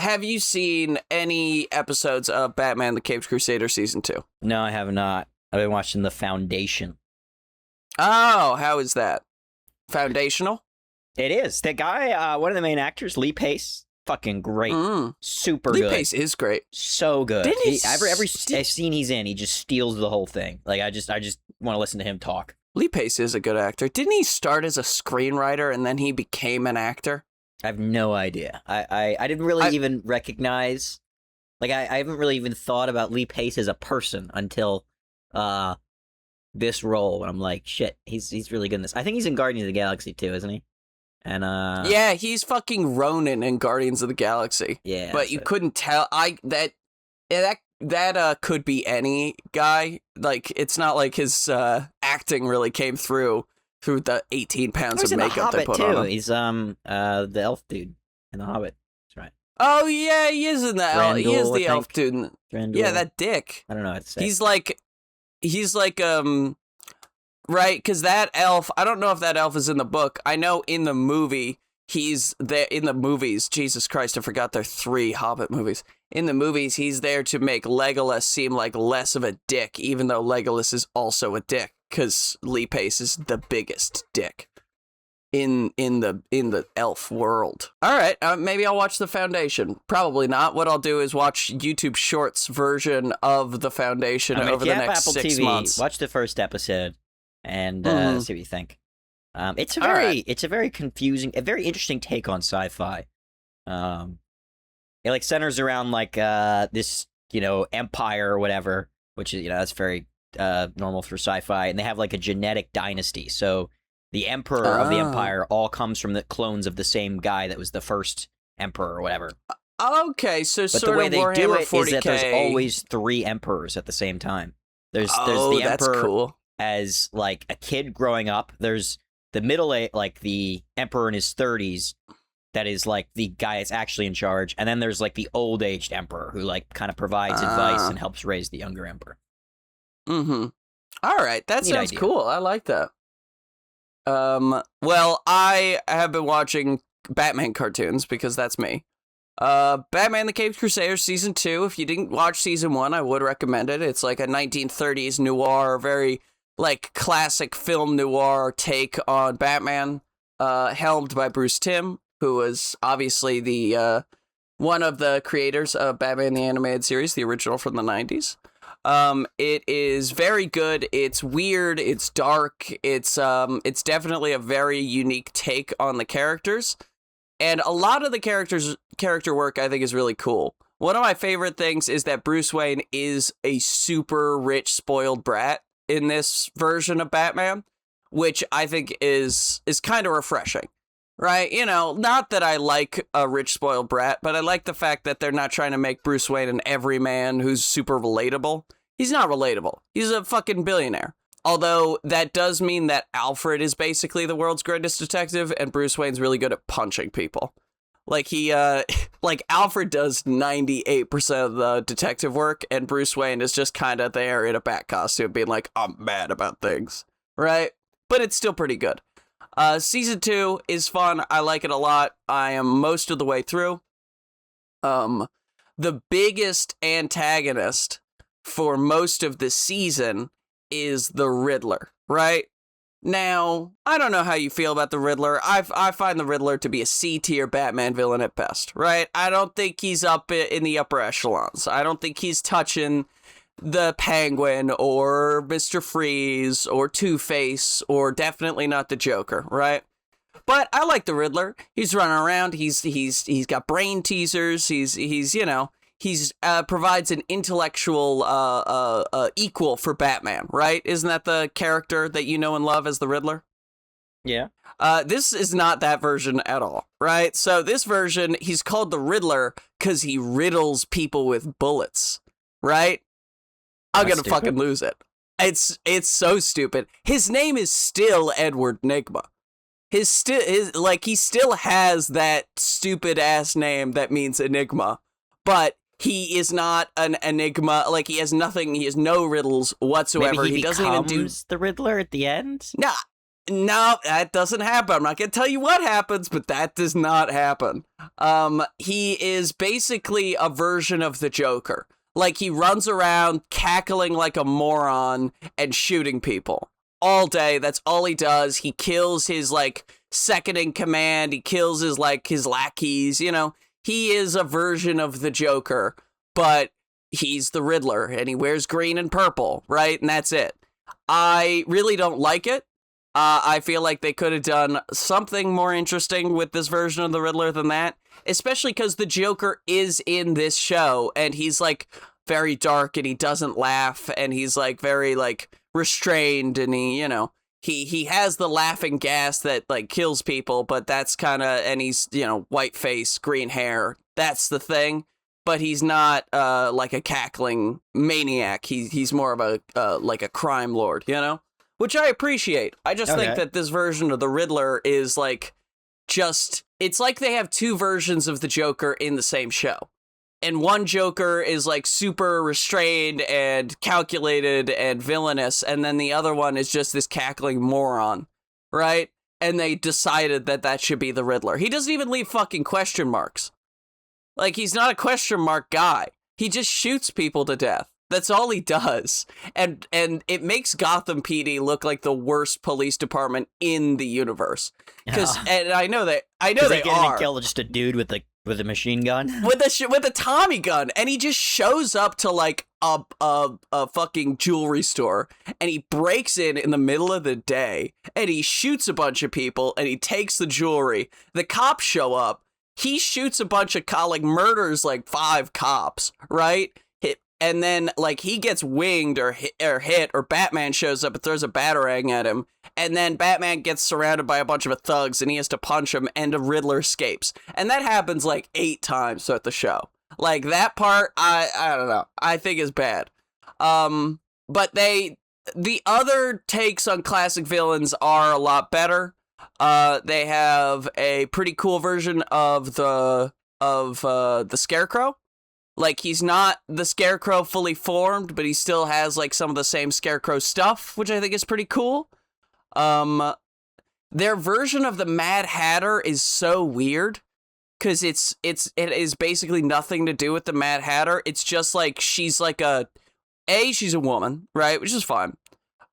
have you seen any episodes of Batman the Caped Crusader Season 2? No, I have not. I've been watching The Foundation. Oh, how is that? Foundational? It is. That guy, one of the main actors, Lee Pace, fucking great. Super Lee good. Lee Pace is great. So good. Didn't he every scene he's in, he just steals the whole thing. Like, I just want to listen to him talk. Lee Pace is a good actor. Didn't he start as a screenwriter and then he became an actor? I have no idea. I didn't really even recognize... Like, I haven't really even thought about Lee Pace as a person until this role. And I'm like, shit, he's really good in this. I think he's in Guardians of the Galaxy, too, isn't he? And yeah, he's fucking Ronan in Guardians of the Galaxy. Yeah, but you couldn't tell. That could be any guy. Like, it's not like his acting really came through the 18 pounds of makeup they put on him. He's the elf dude in The Hobbit. That's right. Oh yeah, he is in the elf. He is the elf dude. Yeah, that dick. I don't know what to say. He's like right, because that elf, I don't know if that elf is in the book. I know in the movie, he's there in the movies. Jesus Christ, I forgot there are 3 Hobbit movies. In the movies, he's there to make Legolas seem like less of a dick, even though Legolas is also a dick, because Lee Pace is the biggest dick in the elf world. All right, maybe I'll watch The Foundation. Probably not. What I'll do is watch YouTube Shorts version of The Foundation over the next Apple 6 TV, months. Watch the first episode and see what you think. It's a very confusing, a very interesting take on sci-fi. It like centers around like this, empire or whatever, which is, that's very normal for sci-fi, and they have like a genetic dynasty. So the emperor of the empire all comes from the clones of the same guy that was the first emperor or whatever. Okay, so but sort the way of they Warhammer do it 40K. is that there's always 3 emperors at the same time. There's the that's emperor cool. as like a kid growing up. There's the middle age, like the emperor in his 30s, that is like the guy that's actually in charge, and then there's like the old aged emperor who like kind of provides advice and helps raise the younger emperor. All right, that Neat sounds idea. cool. I like that. Well, I have been watching Batman cartoons because that's me. Batman the Caped Crusader Season 2, if you didn't watch Season 1, I would recommend it. It's like a 1930s noir, very, like, classic film noir take on Batman, helmed by Bruce Timm, who was obviously the, one of the creators of Batman the Animated Series, the original from the 90s. It is very good. It's weird. It's dark. It's definitely a very unique take on the characters. And a lot of the character work, I think, is really cool. One of my favorite things is that Bruce Wayne is a super rich, spoiled brat in this version of Batman, which I think is kind of refreshing, right? Not that I like a rich, spoiled brat, but I like the fact that they're not trying to make Bruce Wayne an everyman who's super relatable. He's not relatable. He's a fucking billionaire. Although that does mean that Alfred is basically the world's greatest detective, and Bruce Wayne's really good at punching people. Like like Alfred does 98% of the detective work, and Bruce Wayne is just kind of there in a bat costume being like, I'm mad about things, right? But it's still pretty good. Season 2 is fun. I like it a lot. I am most of the way through. The biggest antagonist for most of the season is the Riddler, right? Now, I don't know how you feel about the Riddler. I find the Riddler to be a C-tier Batman villain at best, right? I don't think he's up in the upper echelons. I don't think he's touching the Penguin or Mr. Freeze or Two-Face or definitely not the Joker, right? But I like the Riddler. He's running around. He's got brain teasers. He's provides an intellectual equal for Batman, right? Isn't that the character that you know and love as the Riddler? Yeah. This is not that version at all, right? So this version, he's called the Riddler because he riddles people with bullets, right? I'm gonna fucking lose it. It's so stupid. His name is still Edward Nygma. He still has that stupid ass name that means enigma, but he is not an enigma. Like, he has nothing. He has no riddles whatsoever. Maybe he doesn't even do the Riddler at the end. Nah, No, that doesn't happen. I'm not going to tell you what happens, but that does not happen. He is basically a version of the Joker. Like, he runs around cackling like a moron and shooting people all day. That's all he does. He kills his, like, second in command. He kills his lackeys, you know. He is a version of the Joker, but he's the Riddler, and he wears green and purple, right? And that's it. I really don't like it. I feel like they could have done something more interesting with this version of the Riddler than that, especially because the Joker is in this show, and he's, like, very dark, and he doesn't laugh, and he's, like, very, like, restrained, and he, you know, he has the laughing gas that, like, kills people, but that's kind of, and he's, you know, white face, green hair, that's the thing, but he's not, like, a cackling maniac. He's more of a, like, a crime lord, you know? Which I appreciate. I just think that this version of the Riddler is, like, it's like they have two versions of the Joker in the same show. And one Joker is, like, super restrained and calculated and villainous, and then the other one is just this cackling moron, right? And they decided that that should be the Riddler. He doesn't even leave fucking question marks. Like, he's not a question mark guy. He just shoots people to death. That's all he does. And it makes Gotham PD look like the worst police department in the universe. And I know they are. Kill just a dude with a machine gun? With a Tommy gun. And he just shows up to, like, a fucking jewelry store, and he breaks in the middle of the day, and he shoots a bunch of people, and he takes the jewelry. The cops show up. He shoots a bunch of murders, like, 5 cops, right? And then, like, he gets winged or hit, or Batman shows up and throws a batarang at him. And then Batman gets surrounded by a bunch of thugs, and he has to punch him, and the Riddler escapes. And that happens, like, 8 times throughout the show. Like, that part, I don't know, I think is bad. But the other takes on classic villains are a lot better. They have a pretty cool version of the Scarecrow. Like, he's not the Scarecrow fully formed, but he still has, like, some of the same Scarecrow stuff, which I think is pretty cool. Their version of the Mad Hatter is so weird, because it is basically nothing to do with the Mad Hatter. It's just, like, she's like she's a woman, right? Which is fine.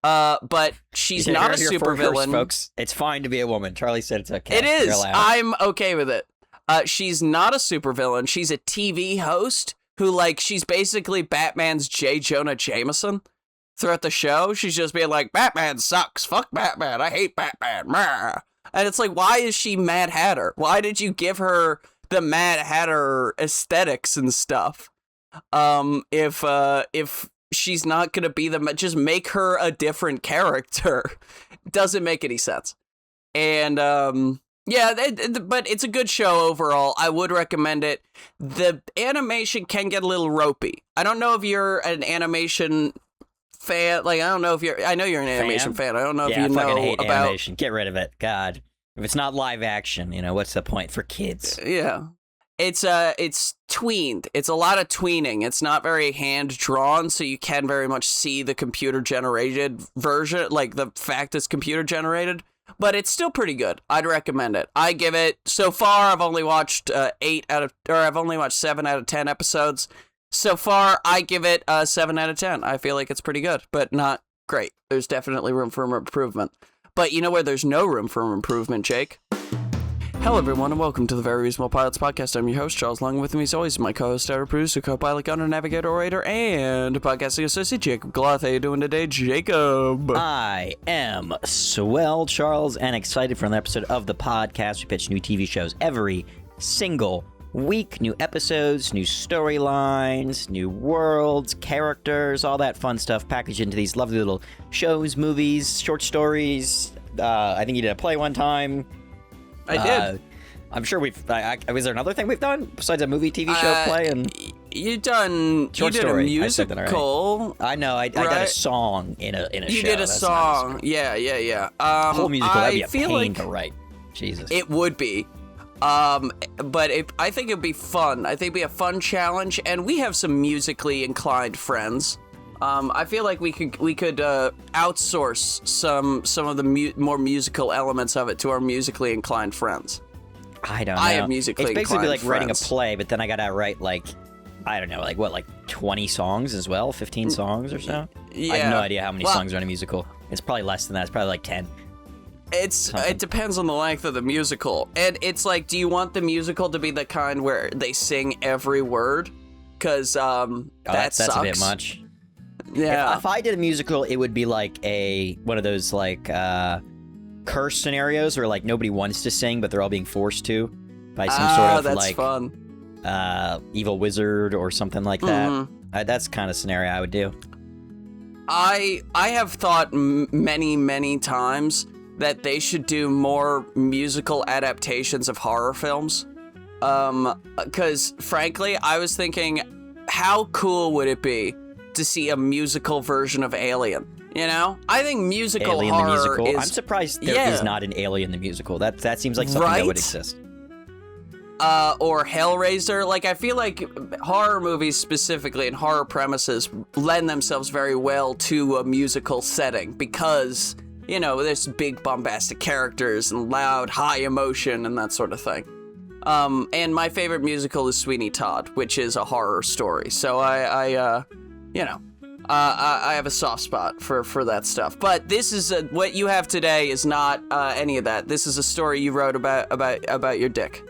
But she's not a supervillain. Folks, it's fine to be a woman. Charlie said it's okay. It is. I'm okay with it. She's not a supervillain. She's a TV host who, like, she's basically Batman's J. Jonah Jameson throughout the show. She's just being like, Batman sucks. Fuck Batman. I hate Batman. Meh. And it's like, why is she Mad Hatter? Why did you give her the Mad Hatter aesthetics and stuff? If she's not gonna be just make her a different character. Doesn't make any sense. And, yeah, but it's a good show overall. I would recommend it. The animation can get a little ropey. I don't know if you're an animation fan. Like, I don't know if I know you're an animation fan. I don't know if you know hate about animation. Get rid of it. God. If it's not live action, you know, what's the point for kids? Yeah. It's tweened. It's a lot of tweening. It's not very hand drawn, so you can very much see the computer generated version, like the fact it's computer generated. But it's still pretty good. I'd recommend it. I give it, so far, I've only watched 7 out of 10 episodes. So far, I give it a 7 out of 10. I feel like it's pretty good, but not great. There's definitely room for improvement. But you know where there's no room for improvement, Jake? Hello, everyone, and welcome to the Very Reasonable Pilots podcast. I'm your host, Charles. Along with me, as always, my co-host, editor, producer, co-pilot, gunner, navigator, orator, and podcasting associate, Jacob Gloth. How you doing today, Jacob? I am swell, Charles, and excited for another episode of the podcast. We pitch new TV shows every single week. New episodes, new storylines, new worlds, characters, all that fun stuff packaged into these lovely little shows, movies, short stories. I think you did a play one time. I did. I'm sure we've. Was there another thing we've done besides a movie, TV show, play, and you did a musical? I know. I did a song in a show. You did a song. Nice. Yeah. Whole musical. That'd be a pain to write. Jesus. It would be. But I think it'd be fun. I think it'd be a fun challenge, and we have some musically inclined friends I feel like we could outsource some of the more musical elements of it to our musically inclined friends. I don't know. I have musically It's basically inclined like writing a friends. play, but then I gotta write like, I don't know, like what, like 20 songs as well? 15 songs or so? Yeah. I have no idea how many songs are in a musical. It's probably less than that. It's probably like 10. It depends on the length of the musical. And it's like, do you want the musical to be the kind where they sing every word? Because that's a bit much. Yeah. If I did a musical, it would be like one of those like curse scenarios where like nobody wants to sing, but they're all being forced to by some sort of that's like fun. Evil wizard or something like that. That's the kind of scenario I would do. I have thought many times that they should do more musical adaptations of horror films. Because frankly, I was thinking, how cool would it be to see a musical version of Alien? You know, I think musical Alien horror the musical. is. I'm surprised there is not an Alien the musical. That seems like something Right? that would exist. Or Hellraiser. Like, I feel like horror movies specifically and horror premises lend themselves very well to a musical setting because, you know, there's big bombastic characters and loud, high emotion and that sort of thing. And my favorite musical is Sweeney Todd, which is a horror story. So I have a soft spot for that stuff. But this is what you have today is not any of that. This is a story you wrote about your dick,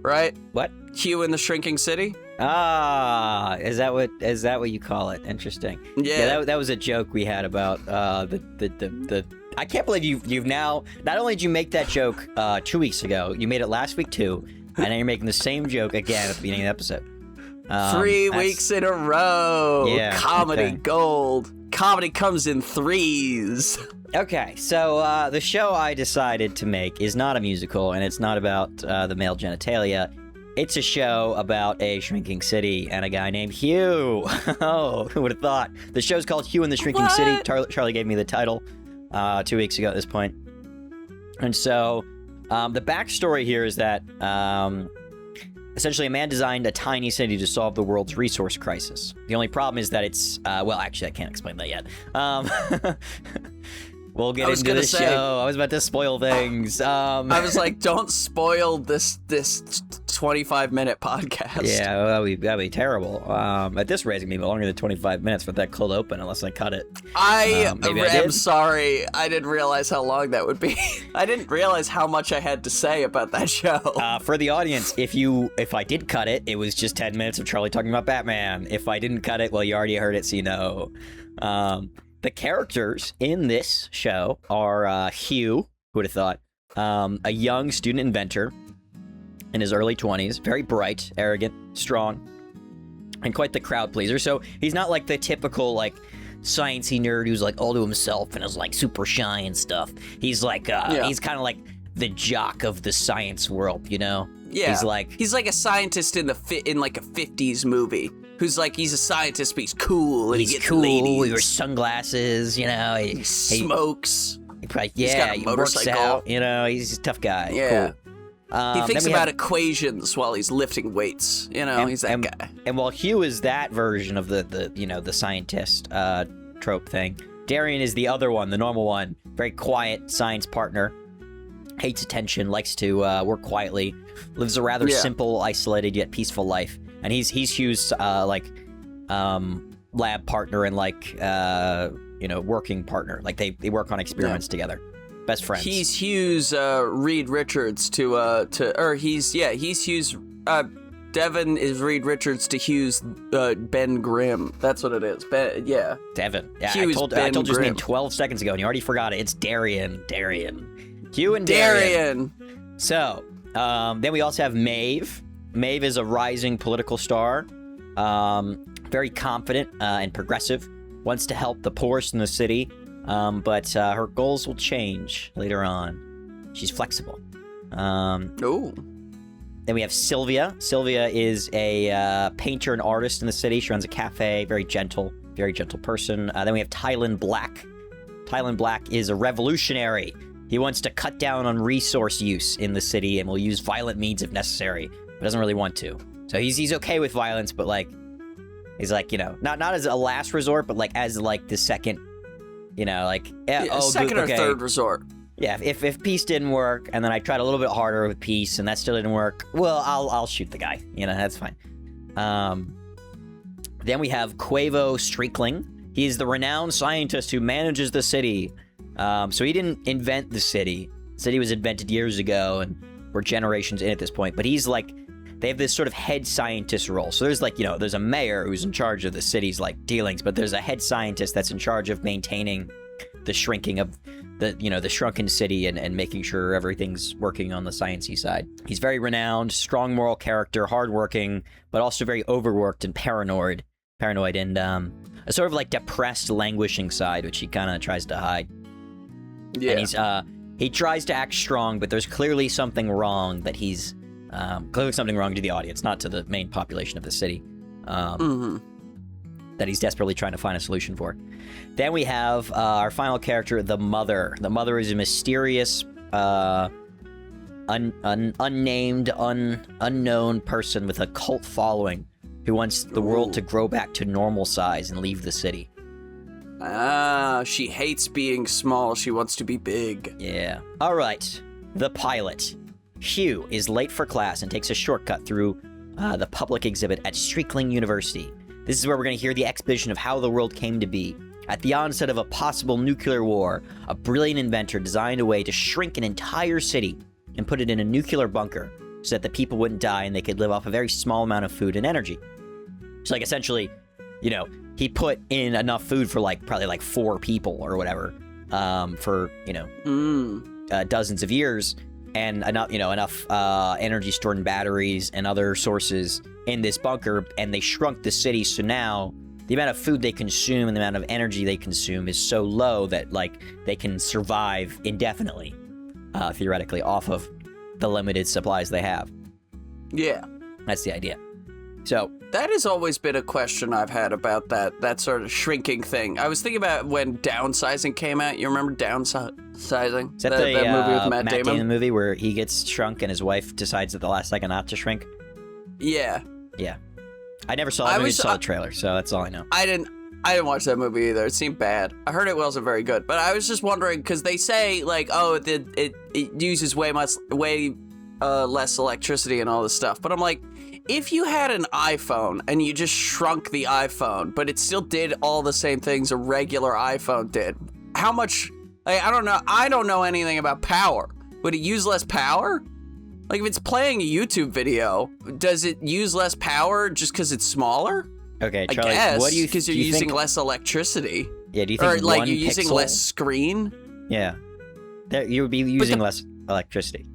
right? What? Hugh in the Shrinking City. Ah, is that what you call it? Interesting. Yeah. That was a joke we had about the. I can't believe you've now. Not only did you make that joke 2 weeks ago, you made it last week too, and now you're making the same joke again at the beginning of the episode. 3 weeks in a row. Yeah, Comedy okay. gold. Comedy comes in threes. Okay, so the show I decided to make is not a musical, and it's not about the male genitalia. It's a show about a shrinking city and a guy named Hugh. Oh, who would have thought? The show's called Hugh in the Shrinking City. Charlie gave me the title 2 weeks ago at this point. And so the backstory here is that essentially a man designed a tiny city to solve the world's resource crisis. The only problem is that it's, well, actually, I can't explain that yet. We'll get into the show. I was about to spoil things. I was like, don't spoil this 25-minute podcast. Yeah, that'd be terrible. At this rate, it's gonna be longer than 25 minutes with that cold open, unless I cut it. I am sorry. I didn't realize how long that would be. I didn't realize how much I had to say about that show. For the audience, if I did cut it, it was just 10 minutes of Charlie talking about Batman. If I didn't cut it, well, you already heard it, so you know. The characters in this show are Hugh, who would have thought, a young student inventor in his early 20s, very bright, arrogant, strong, and quite the crowd pleaser. So he's not like the typical like sciencey nerd who's like all to himself and is like super shy and stuff. He's like he's kind of like the jock of the science world, you know? Yeah, he's like a scientist in like a 50s movie. Who's like, he's a scientist, but he's cool, and he gets ladies. He wears sunglasses, you know. He smokes. He probably, he's got a he motorcycle. works out, you know. He's a tough guy. Yeah. Cool. He thinks about equations while he's lifting weights. You know, he's that guy. And while Hugh is that version of the scientist trope thing, Darian is the other one, the normal one. Very quiet science partner. Hates attention, likes to work quietly, lives a rather simple, isolated, yet peaceful life. And he's Hugh's lab partner and working partner. Like they work on experiments together. Best friends. He's Hugh's Reed Richards he's Hugh's Devin is Reed Richards to Hugh's Ben Grimm. That's what it is. Devin. Yeah, Hugh's I told you his name 12 seconds ago and you already forgot it. It's Darian. Hugh and Darian. So, then we also have Maeve. Maeve is a rising political star, very confident and progressive, wants to help the poorest in the city, but her goals will change later on. She's flexible. Then we have Sylvia. Sylvia is a painter and artist in the city. She runs a cafe, very gentle person. Then we have Tylen Black. Tylen Black is a revolutionary. He wants to cut down on resource use in the city and will use violent means if necessary. Doesn't really want to. So he's okay with violence, but like He's like, not as a last resort, but like as like the second, second or third resort. Yeah, if peace didn't work, and then I tried a little bit harder with peace, and that still didn't work, well, I'll shoot the guy. That's fine. Then we have Quavo Streakling. He's the renowned scientist who manages the city. So he didn't invent the city. The city was invented years ago, and we're generations in at this point. But he's like, they have this sort of head scientist role. So there's like, there's a mayor who's in charge of the city's like dealings, but there's a head scientist that's in charge of maintaining the shrinking of the shrunken city and making sure everything's working on the sciencey side. He's very renowned, strong moral character, hardworking, but also very overworked and paranoid, and a sort of like depressed, languishing side, which he kind of tries to hide. Yeah. And he tries to act strong, but there's clearly something wrong that he's clearly something wrong to the audience, not to the main population of the city. That he's desperately trying to find a solution for. Then we have our final character, the Mother. The Mother is a mysterious, unnamed, unknown person with a cult following who wants the world to grow back to normal size and leave the city. She hates being small. She wants to be big. Yeah. All right. The pilot. Hugh is late for class and takes a shortcut through the public exhibit at Streakling University. This is where we're going to hear the exposition of how the world came to be. At the onset of a possible nuclear war, a brilliant inventor designed a way to shrink an entire city and put it in a nuclear bunker so that the people wouldn't die and they could live off a very small amount of food and energy. So, like, essentially, he put in enough food for, probably 4 people or whatever, for, dozens of years, and enough energy stored in batteries and other sources in this bunker, and they shrunk the city, so now the amount of food they consume and the amount of energy they consume is so low that, they can survive indefinitely, theoretically, off of the limited supplies they have. Yeah. That's the idea. So that has always been a question I've had about that sort of shrinking thing. I was thinking about when Downsizing came out. You remember Downsizing? Is that the movie with Matt Damon movie where he gets shrunk and his wife decides at the last second not to shrink? Yeah. Yeah. I never saw it. I just saw the trailer, so that's all I know. I didn't watch that movie either. It seemed bad. I heard it wasn't very good, but I was just wondering because they say it uses way less electricity and all this stuff. But I'm like, if you had an iPhone and you just shrunk the iPhone, but it still did all the same things a regular iPhone did, how much? I don't know. I don't know anything about power. Would it use less power? Like, if it's playing a YouTube video, does it use less power just because it's smaller? Okay, Charlie, I guess, what do you because you're using less electricity. Yeah, do you think you're using less screen? Yeah, you would be using less electricity.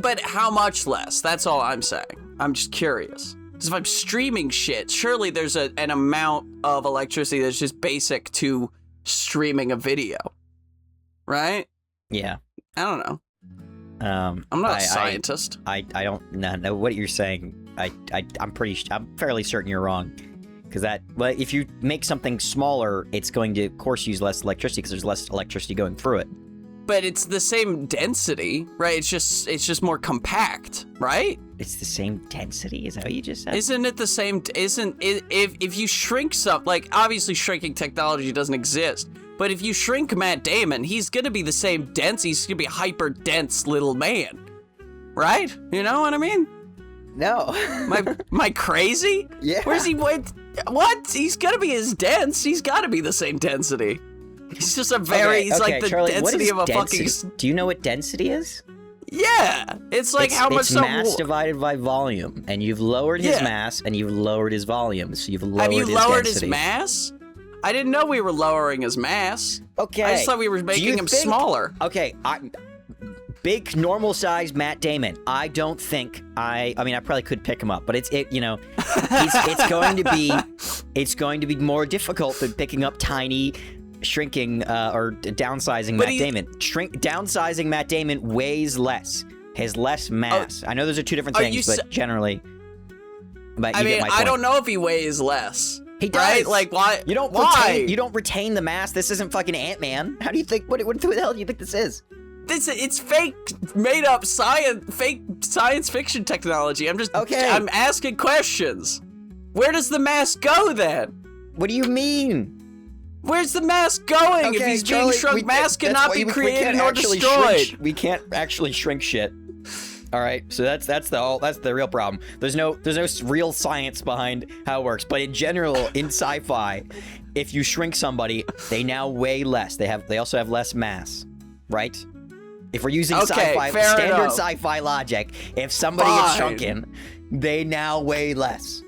But how much less? That's all I'm saying. I'm just curious. Because if I'm streaming shit, surely there's an amount of electricity that's just basic to streaming a video, right? Yeah. I don't know. I'm not a scientist. I don't know what you're saying. I'm fairly certain you're wrong. Because if you make something smaller, it's going to, of course, use less electricity because there's less electricity going through it. But it's the same density, right? It's just more compact, right? It's the same density? Is that what you just said? Isn't it the same? If you shrink something, obviously shrinking technology doesn't exist. But if you shrink Matt Damon, he's gonna be the same dense. He's gonna be a hyper dense little man, right? You know what I mean? No. Am I crazy? Yeah. Where's he? What? He's gonna be as dense. He's got to be the same density. He's just he's like the Charlie, density of a density? fucking. Do you know what density is? Yeah, it's like how much. It's mass divided by volume, and you've lowered his mass, and you've lowered his volume, so you've lowered his density. Have you lowered his mass? I didn't know we were lowering his mass. Okay. I just thought we were making him smaller. Okay, big normal size Matt Damon. I don't think I mean I probably could pick him up, but it's going to be more difficult than picking up tiny shrinking or downsizing Matt Damon. Downsizing Matt Damon weighs less, has less mass. I know those are two different things, but generally. But I mean, I don't know if he weighs less. He does. Right? Like, why? You don't retain the mass. This isn't fucking Ant-Man. How do you think? What the hell do you think this is? It's fake, made up fake science fiction technology. I'm asking questions. Where does the mass go then? What do you mean? Where's the mass going? If he's being shrunk, mass cannot be created nor destroyed. We can't actually shrink shit. All right, so that's the real problem. There's no real science behind how it works. But in general, in sci-fi, if you shrink somebody, they now weigh less. They also have less mass, right? If we're using standard sci-fi logic, if somebody gets shrunken, they now weigh less.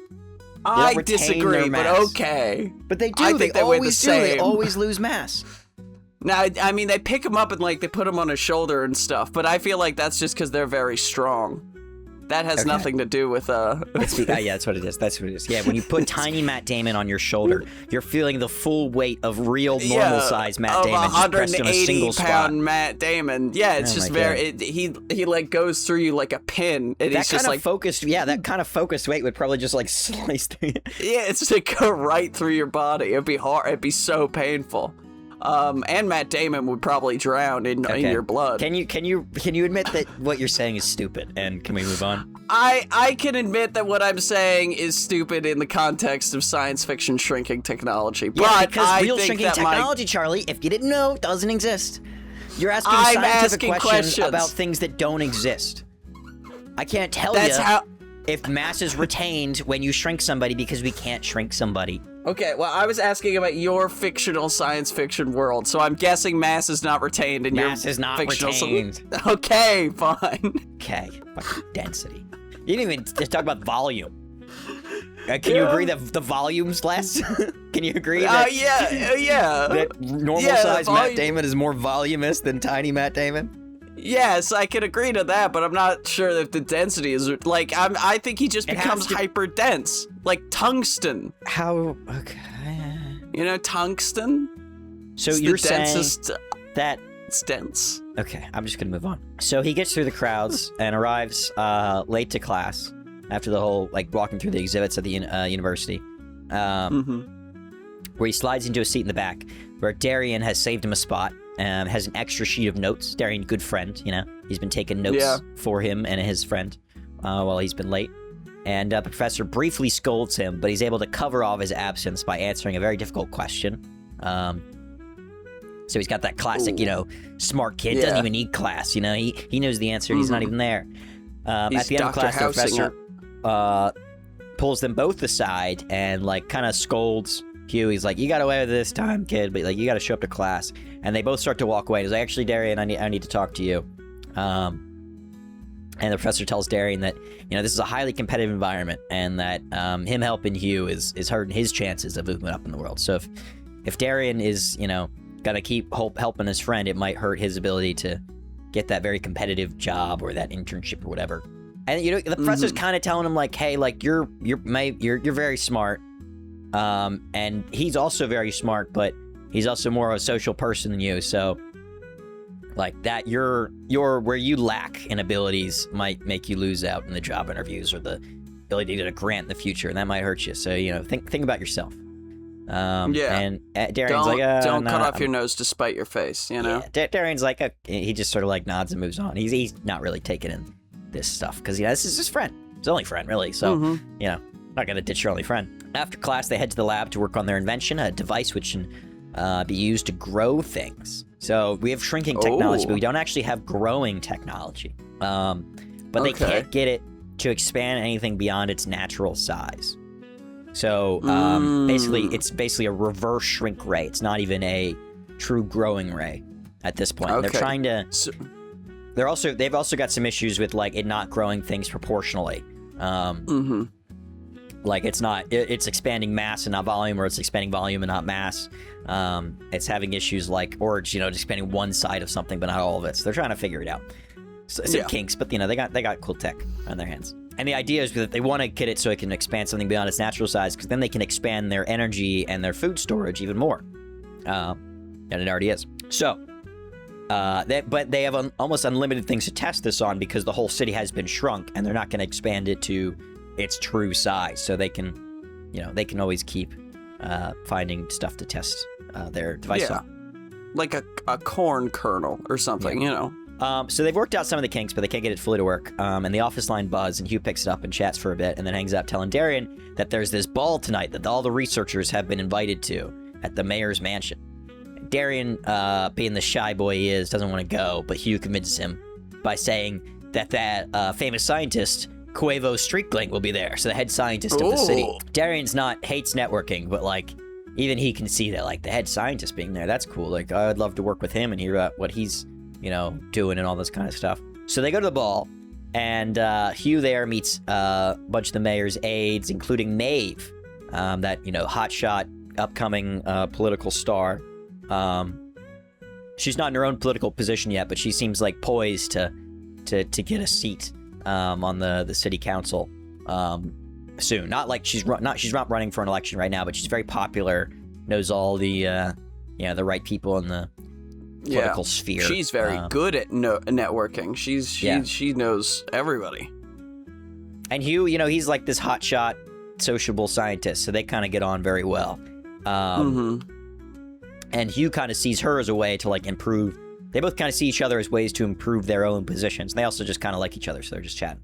I disagree, but okay. But they do. They always do. They always lose mass. Now, I mean, they pick them up and, like, they put them on his shoulder and stuff, but I feel like that's just because they're very strong. That has nothing to do with, yeah, that's what it is. That's what it is. Yeah, when you put tiny Matt Damon on your shoulder, you're feeling the full weight of real normal-sized Matt Damon just pressed in a single spot. 180-pound Matt Damon. Yeah, it's just very... He, like, goes through you like a pin, and he's just, like... that kind of focused weight would probably just, like, slice through you. Yeah, it's to go right through your body. It'd be hard. It'd be so painful. And Matt Damon would probably drown in your blood. Can you admit that what you're saying is stupid? And can we move on? I can admit that what I'm saying is stupid in the context of science fiction shrinking technology. Yeah, because real shrinking technology, Charlie, if you didn't know, doesn't exist. You're asking scientific questions about things that don't exist. I can't tell you if mass is retained when you shrink somebody because we can't shrink somebody. Okay, well, I was asking about your fictional science fiction world, so I'm guessing mass is not retained in your fictional... Mass is not retained. Okay, fine. Okay, fucking density. You didn't even talk about volume. Can you agree that the volume's less? Can you agree that... yeah. That normal-sized Matt Damon is more voluminous than tiny Matt Damon? Yes, I can agree to that, but I'm not sure if the density is... Like, I think he just becomes hyper-dense. Like tungsten. How... Okay... You know, tungsten? So you're saying that... It's dense. Okay, I'm just gonna move on. So he gets through the crowds and arrives late to class after the whole, like, walking through the exhibits at the university. Where he slides into a seat in the back, where Darian has saved him a spot. Has an extra sheet of notes. Darian, good friend, you know. He's been taking notes for him and his friend while he's been late. And the professor briefly scolds him, but he's able to cover off his absence by answering a very difficult question. So he's got that classic, you know, smart kid, doesn't even need class, you know. He knows the answer, he's not even there. At the end of class, the professor pulls them both aside and, like, kind of scolds Hugh. He's like, you got away with it this time, kid, but, like, you got to show up to class. And they both start to walk away. He's like, actually, Darian, I need to talk to you. And the professor tells Darian that, you know, this is a highly competitive environment, and that him helping Hugh is hurting his chances of moving up in the world. So if Darian is, you know, gonna keep helping his friend, it might hurt his ability to get that very competitive job or that internship or whatever. And, you know, the professor's kind of telling him, like, hey, like, you're very smart. And he's also very smart, but he's also more of a social person than you, so, like, that you're where you lack in abilities might make you lose out in the job interviews or the ability to get a grant in the future, and that might hurt you. So, you know, think about yourself. And Darian's don't cut off your nose to spite your face, you know? Yeah, Darian's like, he just sort of, like, nods and moves on. He's not really taking in this stuff, because, you know, this is his friend. His only friend, really, so, you know, not gonna ditch your only friend. After class, they head to the lab to work on their invention, a device which can be used to grow things. So we have shrinking technology, but we don't actually have growing technology. But they can't get it to expand anything beyond its natural size. So basically, it's basically a reverse shrink ray. It's not even a true growing ray at this point. They're trying to... They've also got some issues with, like, it not growing things proportionally. Like, it's expanding mass and not volume, or it's expanding volume and not mass. It's having issues like, or it's, you know, just expanding one side of something, but not all of it. So they're trying to figure it out. So some kinks, but, you know, they got cool tech on their hands. And the idea is that they want to get it so it can expand something beyond its natural size, because then they can expand their energy and their food storage even more. And it already is. So, but they have almost unlimited things to test this on, because the whole city has been shrunk, and they're not going to expand it to its true size. So they can, you know, they can always keep finding stuff to test their device on. Like a corn kernel or something, you know. So they've worked out some of the kinks, but they can't get it fully to work. And the office line buzzes, and Hugh picks it up and chats for a bit, and then hangs up, telling Darian that there's this ball tonight that all the researchers have been invited to at the mayor's mansion. Darian, being the shy boy he is, doesn't want to go, but Hugh convinces him by saying that famous scientist, Quavo Streakling, will be there, so the head scientist of the city. Darian's hates networking, but, like, even he can see that, like, the head scientist being there, that's cool. Like, I'd love to work with him and hear about what he's, doing and all this kind of stuff. So they go to the ball, and Hugh there meets a bunch of the mayor's aides, including Maeve, that, hotshot, upcoming political star. She's not in her own political position yet, but she seems like poised to get a seat on the city council soon. Not like she's not running for an election right now, but she's very popular, knows all the the right people in the political sphere. She's very good at networking. She knows everybody. And Hugh, he's like this hotshot, sociable scientist, so they kind of get on very well. And Hugh kind of sees her as a way to, like, improve. They both kind of see each other as ways to improve their own positions. They also just kind of like each other, so they're just chatting.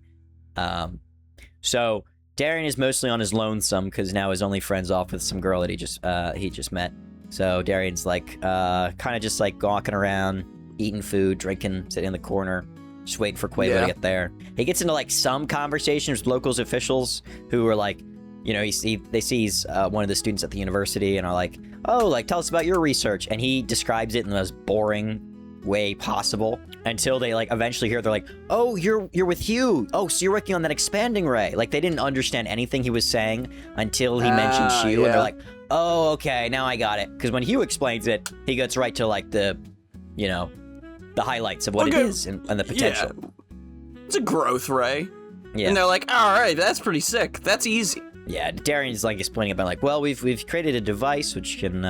So Darian is mostly on his lonesome because now his only friend's off with some girl that he just met. So Darian's like kind of just like walking around, eating food, drinking, sitting in the corner, just waiting for Quavo to get there. He gets into like some conversations with locals officials who are like, they see he's one of the students at the university and are like, oh, like, tell us about your research. And he describes it in the most boring way possible until they, like, eventually hear, they're like, oh, you're with Hugh. Oh, so you're working on that expanding ray. Like, they didn't understand anything he was saying until he mentioned Hugh. And they're like, oh, okay, now I got it. Because when Hugh explains it, he gets right to, like, the highlights of what it is and the potential. Yeah. It's a growth ray. Yeah. And they're like, all right, that's pretty sick. That's easy. Yeah, Darian's like explaining about like, well, we've created a device which can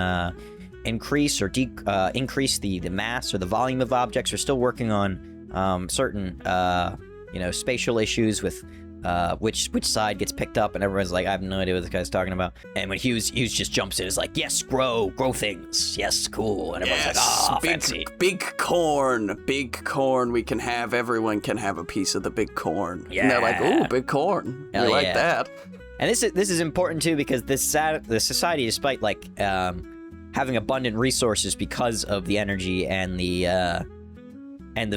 increase or increase the mass or the volume of objects. We're still working on certain spatial issues with which side gets picked up, and everyone's like, I have no idea what this guy's talking about. And when Hughes just jumps in, is like, yes, grow things, yes, cool, and everyone's like, fancy. Big corn, we can have. Everyone can have a piece of the big corn. Yeah, and they're like, ooh, big corn. We like that. And this is important too because the society, despite like having abundant resources because of the energy and the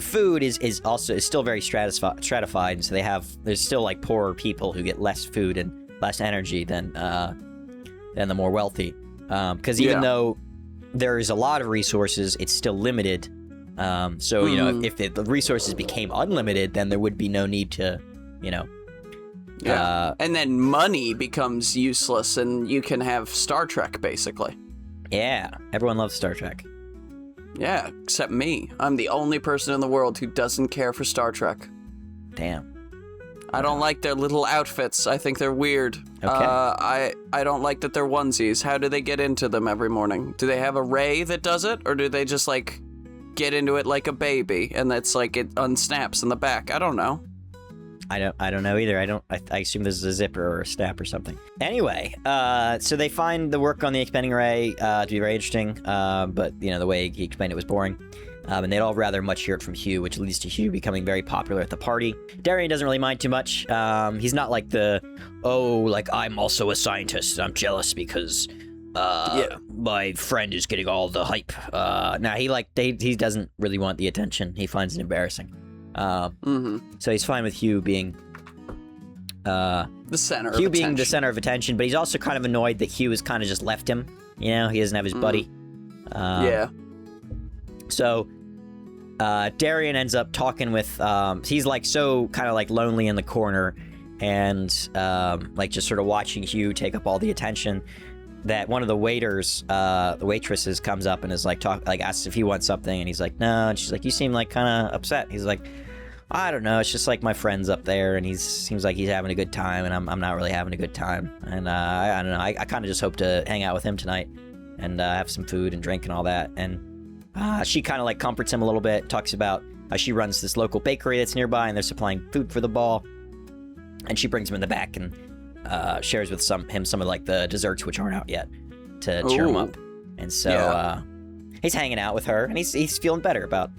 food, is still very stratified. And so there's still like poorer people who get less food and less energy than the more wealthy. Because even though there is a lot of resources, it's still limited. So if the resources became unlimited, then there would be no need to and then money becomes useless, and you can have Star Trek, basically. Yeah, everyone loves Star Trek. Yeah, except me. I'm the only person in the world who doesn't care for Star Trek. Damn. I don't like their little outfits. I think they're weird. Okay. I don't like that they're onesies. How do they get into them every morning? Do they have a ray that does it, or do they just, like, get into it like a baby, and that's like it unsnaps in the back? I don't know. I don't know either. I assume this is a zipper or a snap or something. Anyway, so they find the work on the expanding ray to be very interesting, but the way he explained it was boring. And they'd all rather much hear it from Hugh, which leads to Hugh becoming very popular at the party. Darian doesn't really mind too much. He's not like I'm also a scientist and I'm jealous because my friend is getting all the hype. He doesn't really want the attention. He finds it embarrassing. So he's fine with Hugh being the center. Hugh being the center of attention, but he's also kind of annoyed that Hugh has kind of just left him. He doesn't have his buddy. So Darian ends up talking with. He's like so kind of like lonely in the corner, and like just sort of watching Hugh take up all the attention. That one of the waitresses comes up and is like asks if he wants something, and he's like no, and she's like, you seem like kind of upset. He's like, I don't know, it's just like my friend's up there and he seems like he's having a good time and I'm not really having a good time, and I don't know, I kind of just hope to hang out with him tonight and have some food and drink and all that. And she kind of like comforts him a little bit, talks about how she runs this local bakery that's nearby and they're supplying food for the ball, and she brings him in the back and shares with him some of like the desserts which aren't out yet to cheer him up. And so he's hanging out with her and he's feeling better about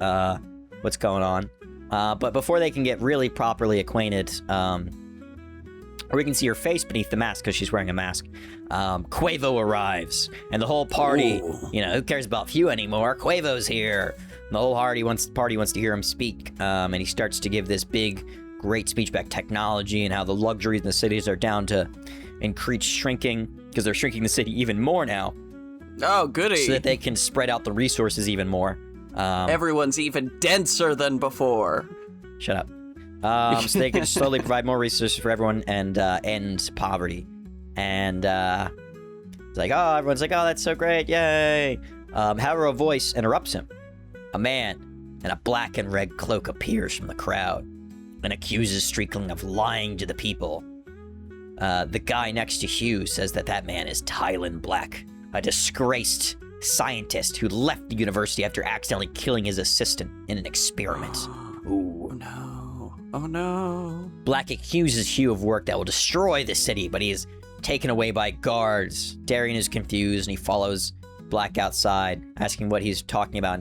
what's going on. But before they can get really properly acquainted, we can see her face beneath the mask because she's wearing a mask. Quavo arrives, and the whole party, who cares about Hugh anymore? Quavo's here. And the whole party wants to hear him speak, and he starts to give this big, great speech about technology and how the luxuries in the cities are down to increase shrinking because they're shrinking the city even more now. Oh, goody. So that they can spread out the resources even more. Everyone's even denser than before. Shut up. So they can slowly provide more resources for everyone and end poverty. And it's like, oh, everyone's like, oh, that's so great, yay. However, a voice interrupts him. A man in a black and red cloak appears from the crowd and accuses Streakling of lying to the people. The guy next to Hugh says that man is Tylen Black, a disgraced scientist who left the university after accidentally killing his assistant in an experiment. Ooh. Oh no. Oh no. Black accuses Hugh of work that will destroy the city, but he is taken away by guards. Darian is confused and he follows Black outside, asking what he's talking about,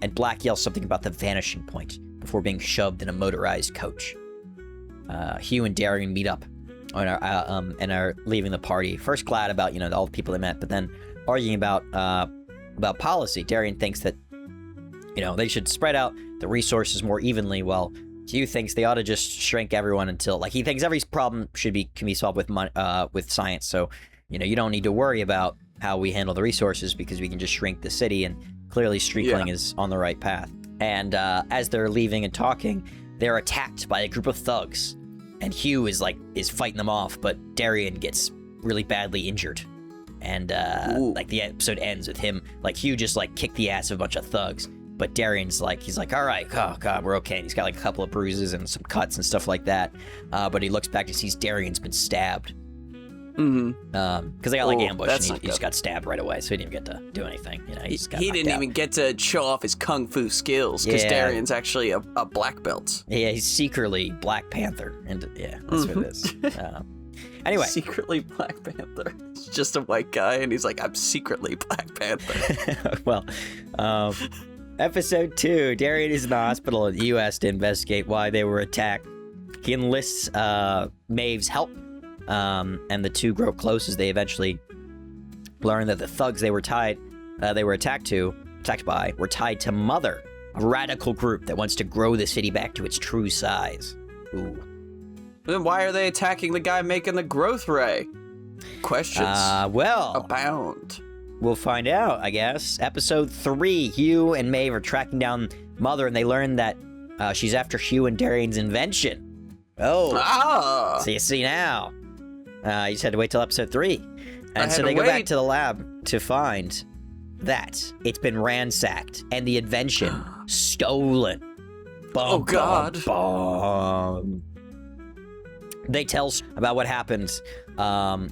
and Black yells something about the vanishing point before being shoved in a motorized coach. Hugh and Darian meet up and are leaving the party. First glad about, all the people they met, but then arguing about policy. Darian thinks that, they should spread out the resources more evenly, while Hugh thinks they ought to just shrink everyone until, he thinks every problem can be solved with science. So, you don't need to worry about how we handle the resources because we can just shrink the city, and clearly Streakling is on the right path. And as they're leaving and talking, they're attacked by a group of thugs. And Hugh is fighting them off, but Darian gets really badly injured. And the episode ends with him, Hugh just kicked the ass of a bunch of thugs. But Darian's he's all right, oh god, we're okay. And he's got a couple of bruises and some cuts and stuff like that. But he looks back and sees Darian's been stabbed. Mm-hmm. Because they got ambushed, and he just got stabbed right away, so he didn't even get to do anything. He didn't even get to show off his kung fu skills because Darian's actually a black belt. Yeah, he's secretly Black Panther, and that's what it is. Anyway, secretly Black Panther. He's just a white guy, and he's I'm secretly Black Panther. Well, episode 2, Darian is in the hospital in the U.S. to investigate why they were attacked. He enlists Maeve's help. And the two grow close as they eventually learn that the thugs they were attacked by were tied to Mother, a radical group that wants to grow the city back to its true size. Ooh. Then why are they attacking the guy making the growth ray? Questions abound. We'll find out, I guess. Episode 3, Hugh and Maeve are tracking down Mother, and they learn that she's after Hugh and Darian's invention. Oh. So you see now. You just had to wait till episode 3. And so they go back to the lab to find that it's been ransacked and the invention stolen. Oh, God. Bum. They tell about what happened, and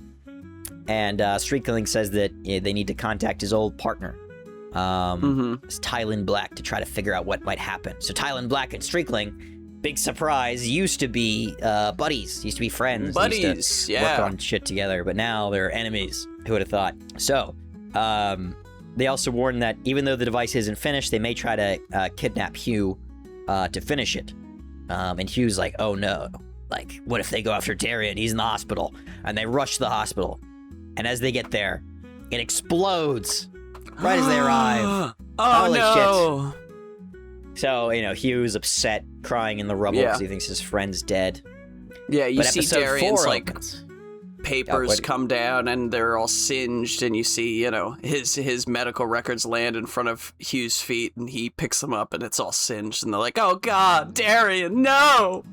Streakling says that they need to contact his old partner, it's Tylen Black, to try to figure out what might happen. So Tylen Black and Streakling, big surprise, used to be buddies, used to be friends. Buddies, work on shit together, but now they're enemies. Who would have thought? So, they also warn that even though the device isn't finished, they may try to kidnap Hugh to finish it. And Hugh's like, oh no, what if they go after Darian? He's in the hospital. And they rush to the hospital. And as they get there, it explodes right as they arrive. Holy no. shit. So, Hugh's upset, crying in the rubble because he thinks his friend's dead. Yeah, you see Darian's, opens. papers come down and they're all singed, and you see, his medical records land in front of Hugh's feet, and he picks them up and it's all singed, and they're like, oh god, Darian, no!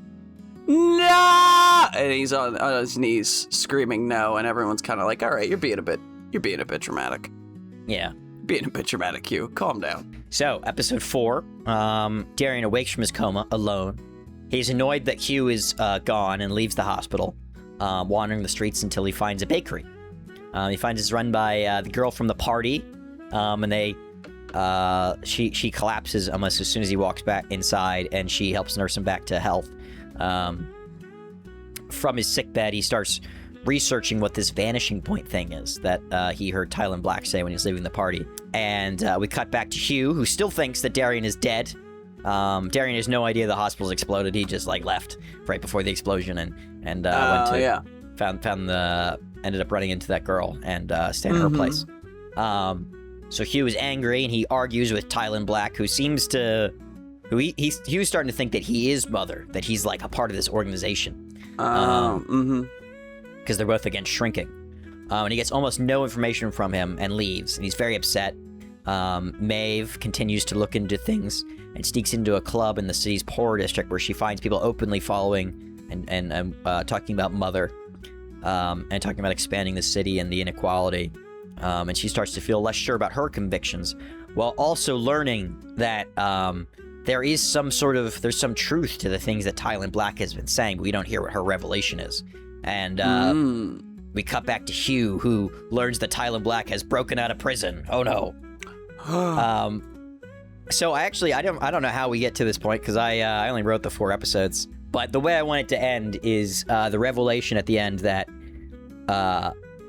No! And he's on his knees screaming no, and everyone's kind of like, all right, you're being a bit dramatic. Yeah. Being a bit dramatic, Hugh. Calm down. So, episode 4, Darian awakes from his coma alone. He's annoyed that Hugh is gone and leaves the hospital, wandering the streets until he finds a bakery. He finds it's run by the girl from the party, and she collapses almost as soon as he walks back inside, and she helps nurse him back to health. From his sickbed, he starts researching what this vanishing point thing is that he heard Tylen Black say when he was leaving the party. And we cut back to Hugh, who still thinks that Darian is dead, Darian has no idea the hospital's exploded. He just like left right before the explosion and went to ended up running into that girl and staying in her place. So Hugh is angry and he argues with Tylan Black, who seems to Hugh's starting to think that he is Mother, that he's like a part of this organization. Because they're both against shrinking. And he gets almost no information from him and leaves, and he's very upset. Maeve continues to look into things and sneaks into a club in the city's poor district where she finds people openly following and talking about Mother, and talking about expanding the city and the inequality. And she starts to feel less sure about her convictions, while also learning that there's some truth to the things that Tylan Black has been saying, but we don't hear what her revelation is. And we cut back to Hugh, who learns that Tylan Black has broken out of prison. Oh no. So I don't know how we get to this point, because I only wrote the 4 episodes. But the way I want it to end is the revelation at the end that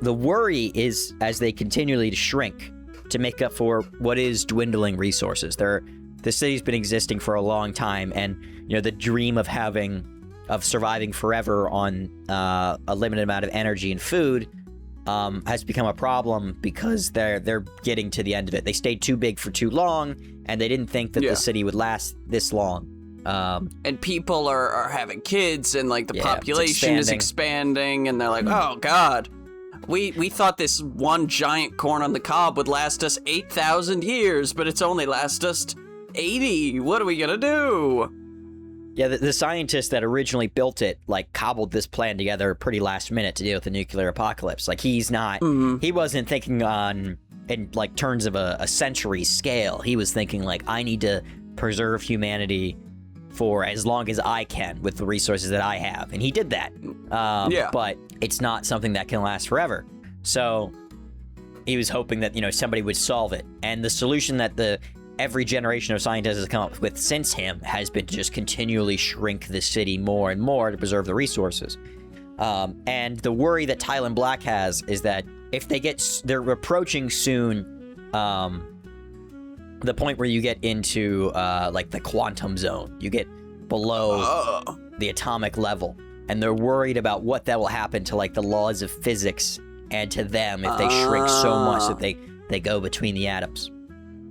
the worry is as they continually shrink to make up for what is dwindling resources. The city's been existing for a long time, and the dream of surviving forever on a limited amount of energy and food has become a problem because they're getting to the end of it. They stayed too big for too long, and they didn't think that the city would last this long. And people are having kids, and like the population is expanding, and they're like, oh god, we thought this one giant corn on the cob would last us 8,000 years, but it's only last us 80. What are we gonna do? Yeah, the scientist that originally built it, like, cobbled this plan together pretty last minute to deal with the nuclear apocalypse. Like, he wasn't thinking in like terms of a century scale. He was thinking like, I need to preserve humanity for as long as I can with the resources that I have. And he did that. But it's not something that can last forever. So he was hoping that, somebody would solve it. And the solution that every generation of scientists has come up with since him has been to just continually shrink the city more and more to preserve the resources. And the worry that Tylan Black has is that if they're approaching soon the point where you get into like the quantum zone. You get below the atomic level, and they're worried about what that will happen to like the laws of physics and to them if they shrink so much that they go between the atoms.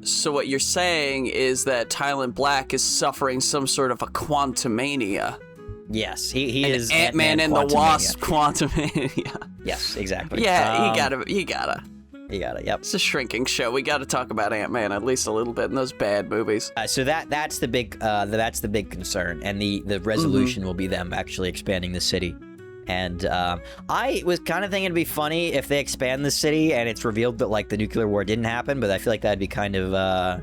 So what you're saying is that Tylan Black is suffering some sort of a quantumania. Yes, he is Ant-Man and the Wasp quantumania. Yes, exactly. Yeah, you gotta. Yep. It's a shrinking show. We gotta talk about Ant-Man at least a little bit in those bad movies. So that's the big concern, and the resolution will be them actually expanding the city. And I was kind of thinking it'd be funny if they expand the city and it's revealed that like the nuclear war didn't happen, but I feel like that'd be kind of.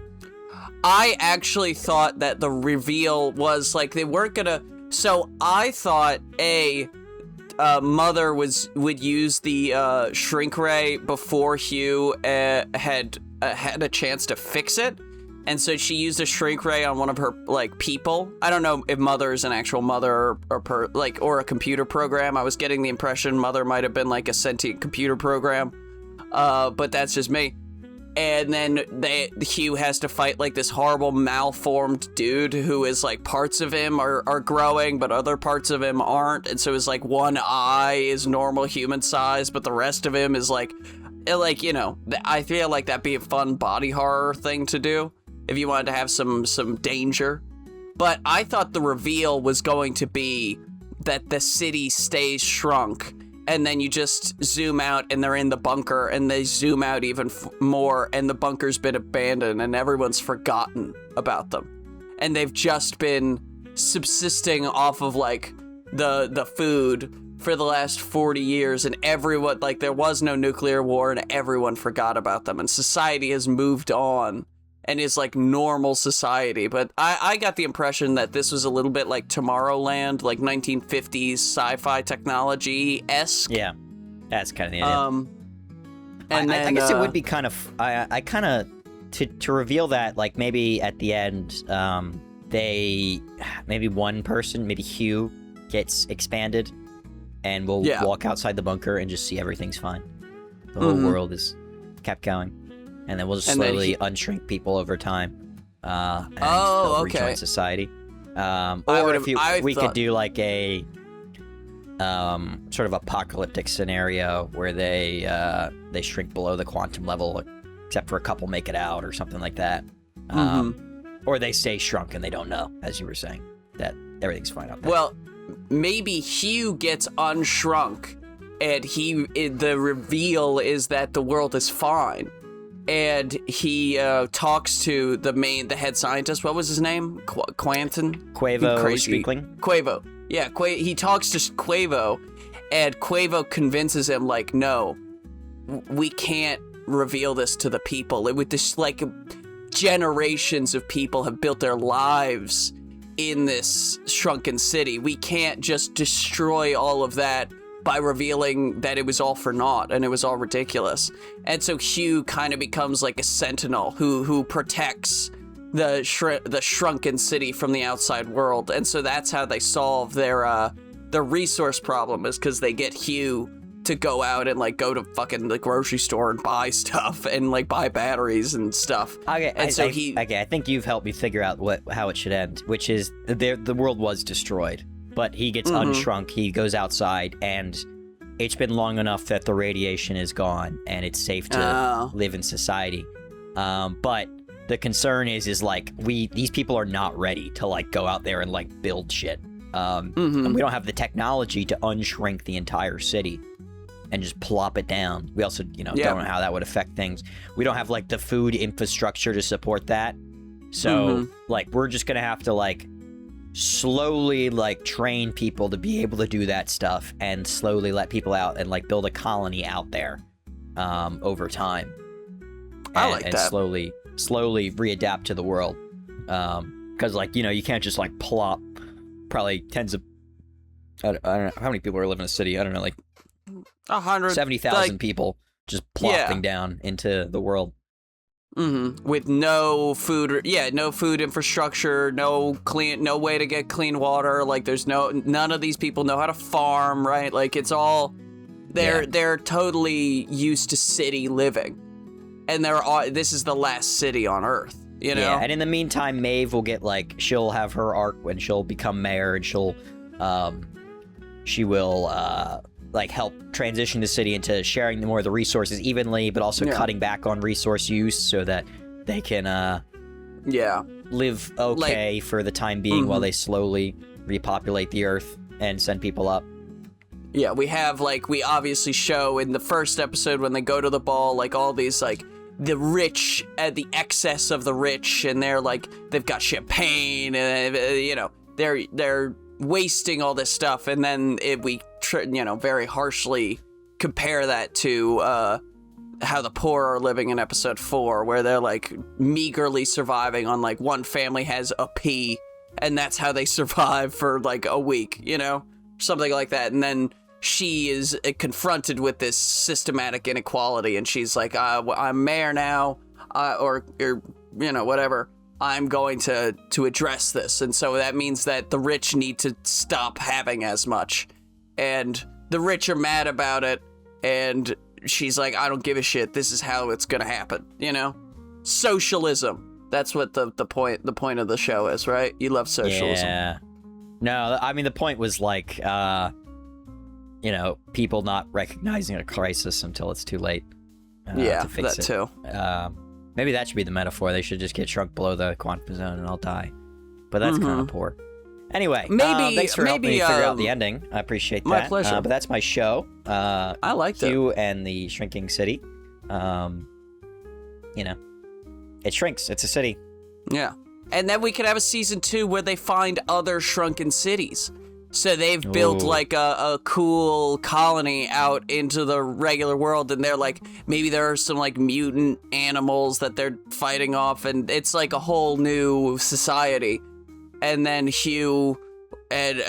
I actually thought that the reveal was like they weren't gonna. So I thought Mother would use the shrink ray before Hugh had a chance to fix it. And so she used a shrink ray on one of her like people. I don't know if Mother is an actual mother or a computer program. I was getting the impression Mother might have been like a sentient computer program, but that's just me. And then Hugh has to fight like this horrible malformed dude who is like parts of him are growing, but other parts of him aren't. And so it's like one eye is normal human size, but the rest of him is like I feel like that'd be a fun body horror thing to do if you wanted to have some danger. But I thought the reveal was going to be that the city stays shrunk, and then you just zoom out and they're in the bunker, and they zoom out even more, and the bunker's been abandoned and everyone's forgotten about them. And they've just been subsisting off of like the food for the last 40 years, and everyone, like, there was no nuclear war and everyone forgot about them, and society has moved on and is like normal society. But I got the impression that this was a little bit like Tomorrowland, like 1950s sci-fi technology-esque. Yeah, that's kind of the idea. And I guess it would be kind of, I kind of, to reveal that, like, maybe at the end, maybe one person, maybe Hugh, gets expanded, and we'll walk outside the bunker and just see everything's fine. The whole world is kept going. And then we'll just slowly unshrink people over time. and they'll rejoin society. Or we could do like a sort of apocalyptic scenario where they shrink below the quantum level, except for a couple make it out or something like that. Or they stay shrunk and they don't know, as you were saying, that everything's fine out there. Well, maybe Hugh gets unshrunk, and the reveal is that the world is fine. And he talks to the head scientist. What was his name? Quantum? Quavo Speakling? Quavo. Yeah, he talks to Quavo, and Quavo convinces him, like, no, we can't reveal this to the people. It would just, like, generations of people have built their lives in this shrunken city. We can't just destroy all of that by revealing that it was all for naught and it was all ridiculous. And so Hugh kind of becomes like a sentinel who protects the shrunken city from the outside world. And so that's how they solve their resource problem, is because they get Hugh to go out and like go to fucking the grocery store and buy stuff and like buy batteries and stuff. Okay, I think you've helped me figure out how it should end, which is the world was destroyed, but he gets unshrunk. He goes outside, and it's been long enough that the radiation is gone and it's safe to live in society. But the concern is like these people are not ready to like go out there and like build shit. And we don't have the technology to unshrink the entire city and just plop it down. We also, don't know how that would affect things. We don't have like the food infrastructure to support that. So like we're just gonna have to like slowly like train people to be able to do that stuff, and slowly let people out and like build a colony out there over time. I like that. And slowly readapt to the world. Because like, you can't just like plop probably tens of, I don't know how many people are living in a city. I don't know, like 70,000 people just plopping down into the world. With no food, no food infrastructure, no way to get clean water. Like there's none of these people know how to farm, right? Like it's all, they're totally used to city living. And this is the last city on Earth, Yeah, and in the meantime, Maeve will get like, she'll have her arc when she'll become mayor, and she will like help transition the city into sharing more of the resources evenly, but also cutting back on resource use so that they can live okay for the time being while they slowly repopulate the Earth and send people up. Yeah, we obviously show in the first episode when they go to the ball, like all these like the rich, the excess of the rich, and they're like, they've got champagne, and they're wasting all this stuff, and then we very harshly compare that to how the poor are living in episode 4, where they're like meagerly surviving on like one family has a pea, and that's how they survive for like a week, something like that. And then she is confronted with this systematic inequality, and she's like, I'm mayor now, or whatever. I'm going to address this. And so that means that the rich need to stop having as much. And the rich are mad about it. And she's like, I don't give a shit. This is how it's going to happen. Socialism. That's what the point of the show is, right? You love socialism. Yeah. No, I mean, the point was like, people not recognizing a crisis until it's too late. To fix that too. Maybe that should be the metaphor. They should just get shrunk below the quantum zone and I'll die. But that's kind of poor. Anyway, thanks for helping me figure out the ending. I appreciate that. My pleasure. But that's my show. I liked it. Hugh and the Shrinking City. It shrinks. It's a city. Yeah. And then we could have a season 2 where they find other shrunken cities. So they've built like a cool colony out into the regular world, and they're like, maybe there are some like mutant animals that they're fighting off, and it's like a whole new society. And then Hugh and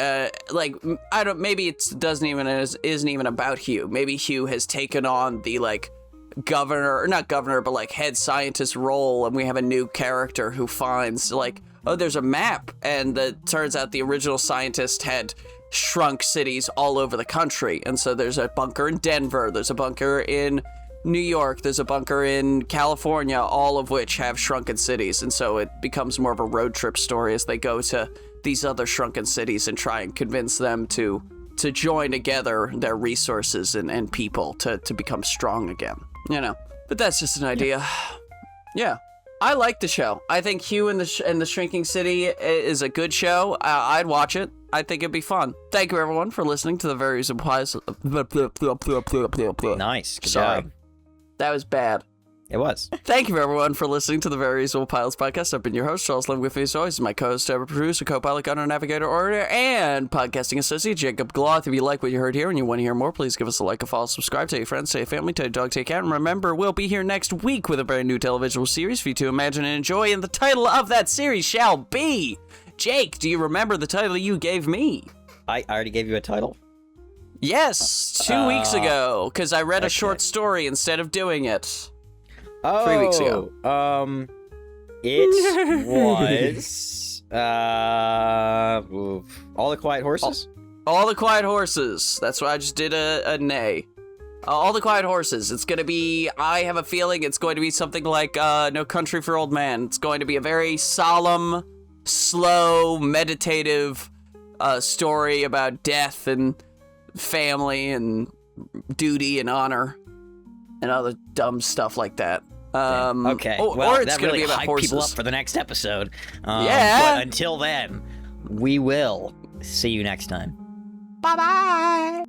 maybe it isn't even about Hugh. Maybe Hugh has taken on the like not governor, but like head scientist role, and we have a new character who finds like, oh, there's a map, and it turns out the original scientist had shrunk cities all over the country. And so there's a bunker in Denver, there's a bunker in New York, there's a bunker in California, all of which have shrunken cities, and so it becomes more of a road trip story as they go to these other shrunken cities and try and convince them to join together their resources and people to become strong again, you know. But that's just an idea. Yeah. I like the show. I think Hugh and the Shrinking City is a good show. I'd watch it. I think it'd be fun. Thank you, everyone, for listening to the Very Reasonable Pilots. Nice. Good Sorry. job. That was bad. It was. Thank you, everyone, for listening to the Very Reasonable Pilots podcast. I've been your host, Charles Lynn. With me, as always, is my co-host, producer, co-pilot, gunner, navigator, orator, and podcasting associate, Jacob Gloth. If you like what you heard here and you want to hear more, please give us a like, a follow, subscribe, tell your friends, tell your family, tell your dog, tell your cat, and remember, we'll be here next week with a brand new television series for you to imagine and enjoy, and the title of that series shall be... Jake, do you remember the title you gave me? I already gave you a title? Yes, 2 weeks ago, because I read a short story instead of doing it. 3 weeks ago. It was All the Quiet Horses? All the Quiet Horses. That's why I just did a nay. All the Quiet Horses. It's going to be, I have a feeling it's going to be something like No Country for Old Men. It's going to be a very solemn, slow, meditative story about death and family and duty and honor and other dumb stuff like that. Okay, or it's that going to really be about hyped horses. people up for the next episode. Yeah. But until then, we will see you next time. Bye-bye.